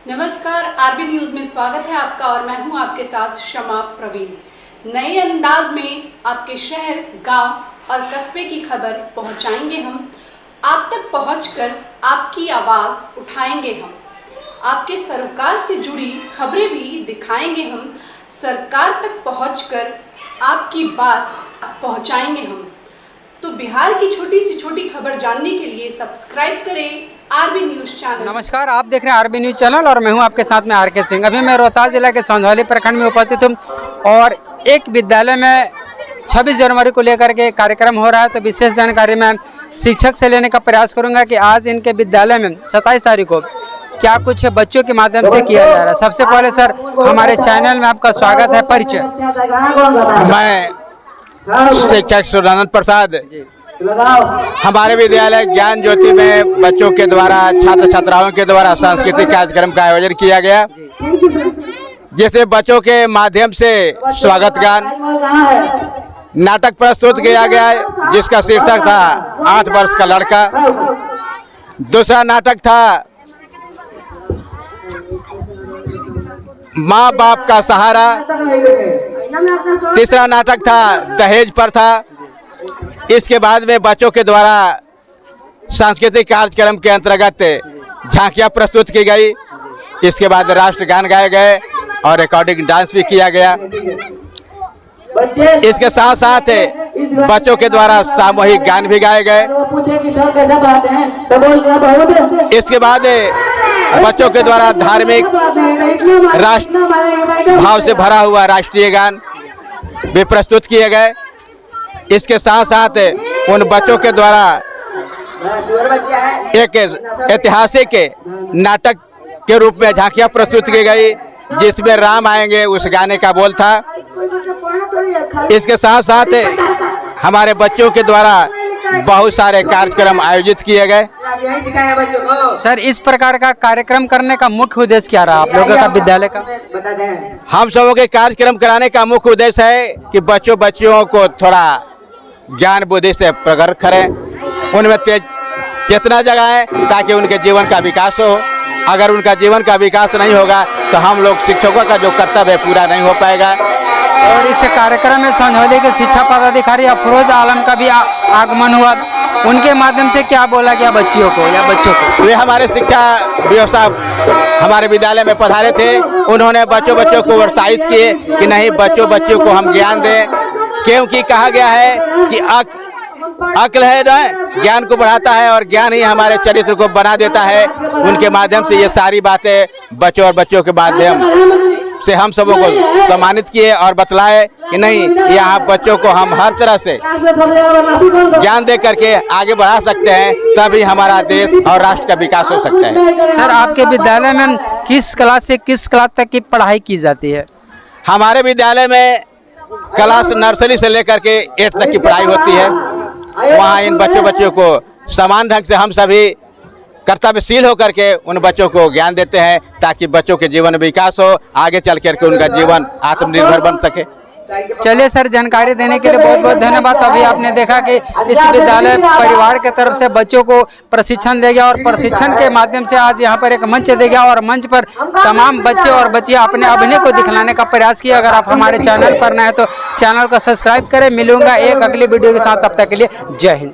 नमस्कार, RB news में स्वागत है आपका और मैं हूं आपके साथ शमा प्रवीण। नए अंदाज में आपके शहर, गांव और कस्बे की खबर पहुंचाएंगे हम। आप तक पहुंचकर आपकी आवाज़ उठाएंगे हम। आपके सरोकार से जुड़ी खबरें भी दिखाएंगे हम। सरकार तक पहुंचकर आपकी बात पहुंचाएंगे हम। तो बिहार की छोटी से छोटी खबर जानने के लिए सब्सक्राइब करें आरबी न्यूज चैनल। नमस्कार, आप देख रहे हैं आरबी न्यूज चैनल और मैं हूं आपके साथ में आर.के. सिंह। अभी मैं रोहतास जिला के संधौली प्रखंड में उपस्थित हूं और एक विद्यालय में 26 जनवरी को लेकर के कार्यक्रम हो रहा है। तो विशेष जानकारी मैं शिक्षक से लेने का प्रयास करूंगा कि आज इनके विद्यालय में 27 तारीख को क्या कुछ बच्चों के माध्यम से किया जा रहा है। सबसे पहले सर, हमारे चैनल में आपका स्वागत है। परिचय। मैं शिक्षक सुरानंद प्रसाद। हमारे विद्यालय ज्ञान ज्योति में बच्चों के द्वारा, छात्र छात्राओं के द्वारा सांस्कृतिक कार्यक्रम का आयोजन किया गया, जिसे बच्चों के माध्यम से स्वागत गान, नाटक प्रस्तुत किया गया, जिसका शीर्षक था 8 वर्ष का लड़का। दूसरा नाटक था माँ बाप का सहारा। तीसरा नाटक था दहेज प्रथा। इसके बाद में बच्चों के द्वारा सांस्कृतिक कार्यक्रम के अंतर्गत झांकियाँ प्रस्तुत की गई। इसके बाद राष्ट्रगान गाए गए और रिकॉर्डिंग डांस भी किया गया। इसके साथ साथ बच्चों के द्वारा सामूहिक गान भी गाए गए। इसके बाद बच्चों के द्वारा धार्मिक, राष्ट्र भाव से भरा हुआ राष्ट्रीय गान भी प्रस्तुत किए गए। इसके साथ साथ उन बच्चों के द्वारा एक ऐतिहासिक नाटक के रूप में झांकियाँ प्रस्तुत की गई, जिसमें राम आएंगे उस गाने का बोल था। इसके साथ साथ हमारे बच्चों के द्वारा बहुत सारे कार्यक्रम आयोजित किए गए। सर, इस प्रकार का कार्यक्रम करने का मुख्य उद्देश्य क्या रहा आप लोगों का, विद्यालय का? हम सबों के कार्यक्रम कराने का मुख्य उद्देश्य है कि बच्चों को थोड़ा ज्ञान बुद्धि से प्रगट करें, उनमें तेज चेतना जगाएं, ताकि उनके जीवन का विकास हो। अगर उनका जीवन का विकास नहीं होगा तो हम लोग शिक्षकों का जो कर्तव्य है पूरा नहीं हो पाएगा। और इस कार्यक्रम में संधौली के शिक्षा पदाधिकारी अफरोज आलम का भी आगमन हुआ। उनके माध्यम से क्या बोला गया बच्चियों को या बच्चों को? वे हमारे शिक्षा व्यवस्था हमारे विद्यालय में पधारे थे। उन्होंने बच्चों को प्रोत्साहित किए कि नहीं, बच्चों को हम ज्ञान दें, क्योंकि कहा गया है कि अक्ल है ना, ज्ञान को बढ़ाता है और ज्ञान ही हमारे चरित्र को बना देता है। उनके माध्यम से ये सारी बातें बच्चों के माध्यम से हम सबों को सम्मानित किए और बतलाए कि नहीं, यहाँ बच्चों को हम हर तरह से ज्ञान दे करके आगे बढ़ा सकते हैं, तभी हमारा देश और राष्ट्र का विकास हो सकता है। सर, आपके विद्यालय में किस क्लास से किस क्लास तक की पढ़ाई की जाती है? हमारे विद्यालय में क्लास नर्सरी से लेकर के 8 तक की पढ़ाई होती है। वहाँ इन बच्चों को समान ढंग से हम सभी कर्तव्यशील होकर के उन बच्चों को ज्ञान देते हैं, ताकि बच्चों के जीवन में विकास हो, आगे चल करके उनका जीवन आत्मनिर्भर बन सके। चलिए सर, जानकारी देने के लिए बहुत बहुत धन्यवाद। अभी आपने देखा कि इस विद्यालय परिवार के तरफ से बच्चों को प्रशिक्षण दिया गया और प्रशिक्षण के माध्यम से आज यहाँ पर एक मंच दिया गया और मंच पर तमाम बच्चे और बच्चियाँ अपने अभिनय को दिखलाने का प्रयास किया। अगर आप हमारे चैनल पर नए हैं तो चैनल को सब्सक्राइब करें। मिलूंगा एक अगली वीडियो के साथ, तब तक के लिए जय हिंद।